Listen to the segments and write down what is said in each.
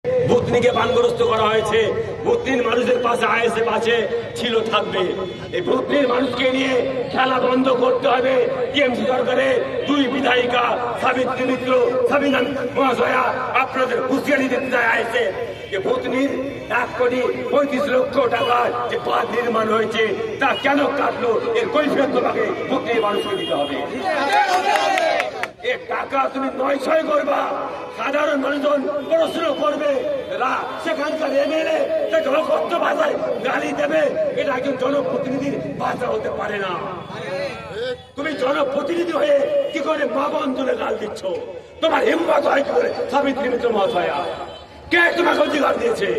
ভুতনিকে বানগ্রস্ত করা হয়েছে। ভুতনির মানুষের পাশে আইএসএফ আছে, ছিল, থাকবে। এই ভুতনির মানুষকে নিয়ে খেলা বন্ধ করতে হবে। টিএমসি সরকারের দুই বিধায়িকা সাবিত্রী মিত্র, সাবিনা মহাশয়া আপনাদের হুঁশিয়ারি দিতে চায় আইএসএফ যে ভুতনির 1,35,00,000 টাকার যে বাঁধ নির্মাণ হয়েছে তা কেন কাটলো, এর কৈফিয়ত তোমাকে ভুতনির মানুষকে দিতে হবে। এক টাকা তুমি 900 করবা, সাধারণ মানুষজন প্রশ্ন করবে, সেখানকার এমএলএ তাকে অকথ্য ভাষায় গালি দেবে। এটা একজন জনপ্রতিনিধির ভাষা হতে পারে না। তুমি জনপ্রতিনিধি হয়ে কি করে মা বোন তুলে গাল দিচ্ছ? তোমার হিম্মত হয় কি করে? সাবিত্রী মিত্র মহাশয়া, কে তোমাকে অধিকার দিয়েছে?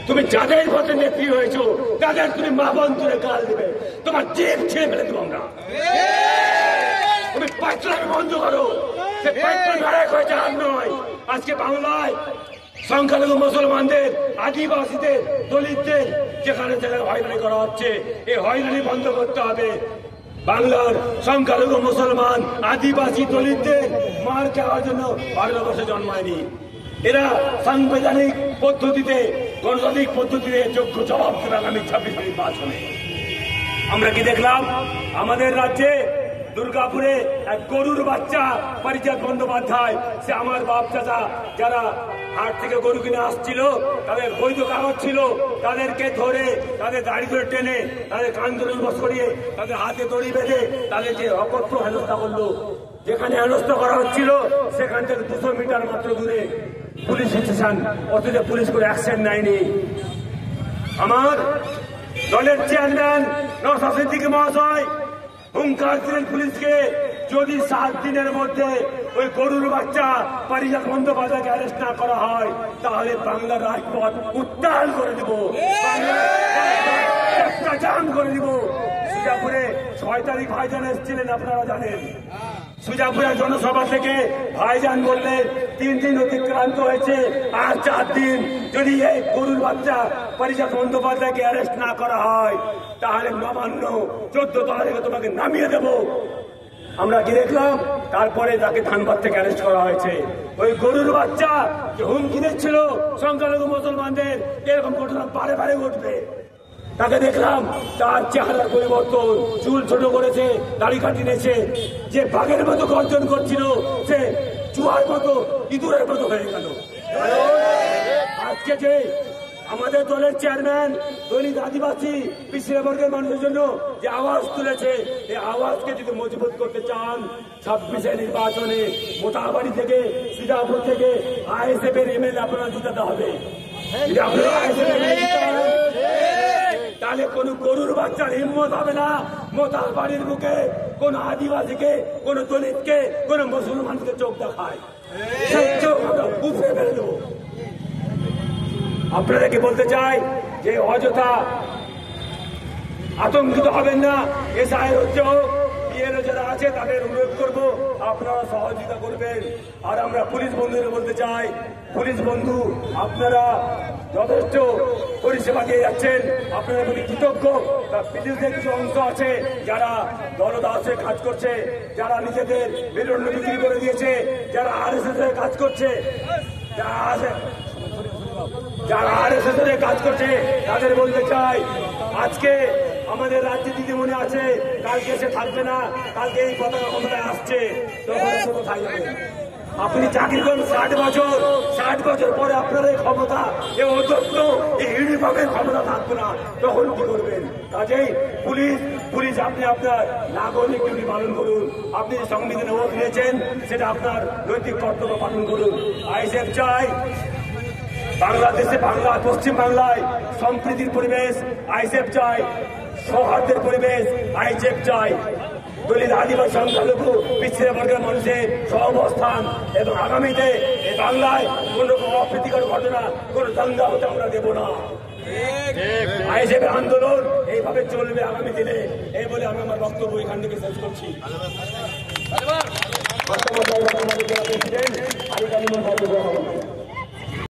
তুমি যাদের পথে নেত্রী হয়েছো তাদের তুমি মা বোন তুলে গাল দেবে, তোমার জিভ ছিঁড়ে ফেলে দেবো আমরা। তুমি পাঁচলামি বন্ধ করো। সে পাঁচলামি আরেক হয়েছে আর নয়। আজকে বাংলায় সংখ্যালঘু মুসলমানদের, আদিবাসীদের, দলিতদের যেখানে যেখানে হয়রানি করা হচ্ছে, এই হয়রানি বন্ধ করতে হবে। বাংলার সংখ্যালঘু মুসলমান, আদিবাসী, দলিতদের মার খাওয়ার জন্য ভারতবর্ষে জন্মায়নি। এরা সাংবিধানিক পদ্ধতিতে, গণতান্ত্রিক পদ্ধতিতে যোগ্য জবাব দেবে আগামী 26 নির্বাচনে। আমরা কি দেখলাম? আমাদের রাজ্যে দুর্গাপুরে এক গরুর বাচ্চা পারিজাত বন্দ্যোপাধ্যায়, সে আমার বাপ চাচা যারা হাট থেকে গরু কিনে আসছিল, তাদের বৈধ কাগজ ছিল, তাদেরকে ধরে, তাদের গাড়ি ধরে টেনে, তাদের কান ধরে বস করিয়ে, তাদের হাতে দড়ি বেঁধে তাদের যে অকথ্য হেনস্থা করলো। যেখানে হেনস্থা করা হচ্ছিল সেখান থেকে 200 মিটার মাত্র দূরে পুলিশ স্টেশন, অথচ পুলিশ করে অ্যাকশন নেয়নি। আমার দলের চেয়ারম্যান নওশাদ সিদ্দিকী মহাশয় হুঙ্কার দিলেন পুলিশকে, যদি 7 দিনের মধ্যে ওই গরুর বাচ্চা পারিজাত বন্দ্যোপাধ্যায়কে অ্যারেস্ট না করা হয় তাহলে বাংলার রাজপথ উত্তাল করে দেব, জাম করে দিব। সুজাপুরে 6 তারিখ ভাইজান এসেছিলেন, আপনারা জানেন। সুজাপুরের জনসভা থেকে ভাইজান বললেন 3 দিন অতিক্রান্ত হয়েছে, আর 4 দিন যদি এই গরুর বাচ্চা পারিজাত বন্দ্যোপাধ্যায়কে অ্যারেস্ট না করা হয় তাহলে নবান্ন 14 তারিখে তোমাকে নামিয়ে দেব। আমরা কি দেখলাম? তারপরে তাকে ধানবাদ থেকে অ্যারেস্ট করা হয়েছে। ওই গরুর বাচ্চা যে হুমকি দিচ্ছিল সংখ্যালঘু মুসলমানদের, এরকম ঘটনা বারে বারে ঘটবে, তাকে দেখলাম তার চেহারার পরিবর্তন, চুল ছোট করেছে, দাড়ি কাটিয়েছে, যে বাঘের মতো গর্জন করছিল সে চুয়ার মতো, ইঁদুরের মতো হয়ে গেল। আজকে যে আমাদের দলের চেয়ারম্যান দলিত, আদিবাসী, পিছিয়ে বর্গের মানুষের জন্য যে আওয়াজ তুলেছে, এই আওয়াজকে যদি মজবুত করতে চান 26 নির্বাচনে মোটাবাড়ি থেকে, সুজাপুর থেকে আইএসএফ এর এমএলএ আপনারা জিতাতে হবে। তাহলে কোন গরুর বাচ্চার হিম্মত হবে না মোতাল বাড়ির মুখে কোন আদিবাসীকে, কোন দলিতকে, কোন মুসলমানকে চোখ দেখায়, সেই চোখ আমরা বুঝে ফেলে দেবো। আপনারা কি বলতে চাই যে অযথা আতঙ্কিত হবেন না, এসআই হচ্ছে বিএলও যারা আছে তাদের অনুরোধ করবো আপনারা সহযোগিতা করবেন। আর আমরা পুলিশ বন্ধুদের বলতে চাই, পুলিশ বন্ধু আপনারা যথেষ্ট পরিষেবা দিয়ে যাচ্ছেন, আপনারা খুবই কৃতজ্ঞ। পুলিশদের কিছু অংশ আছে যারা দলদাসে কাজ করছে, যারা নিজেদের মেরুদণ্ড বিক্রি করে দিয়েছে, যারা আরএসএস এর কাজ করছে, যারা আরএসএস এর কাজ করছে তাদের বলতে চাই, আজকে আমাদের রাজ্যে দিদিমণি আছে, কালকে সে থাকবে না, কালকে এই পতাকা ক্ষমতায় আসছে, তখন কোথায় যাবে? আপনি চাকরি করেন 60 বছর পরে আপনার এই ক্ষমতা, এই অধ্যক্ষ, এই ইউনিফর্মের ক্ষমতা থাকবে না, তখন কি করবেন? কাজেই পুলিশ আপনি আপনার নাগরিক ডিউটি পালন করুন। আপনি সংবিধানে ওত নিয়েছেন, সেটা আপনার নৈতিক কর্তব্য পালন করুন। আইএসএফ চাই বাংলাদেশে, পশ্চিম বাংলায় সম্প্রীতির পরিবেশ, আইএসএফ চাই সৌহার্দ্যের পরিবেশ, আইএসএফ চাই দলিত, আদিবাসী, সংখ্যালঘু, পিছিয়ে বর্গের মানুষের সহাবস্থান, এবং আগামীতে এই বাংলায় কোন রকম অপ্রীতিকর ঘটনা, কোন দাঙ্গা হতে আমরা দেব না। আইএসএফের আন্দোলন এইভাবে চলবে আগামী দিনে, এই বলে আমি আমার বক্তব্য এখান থেকে শেষ করছি।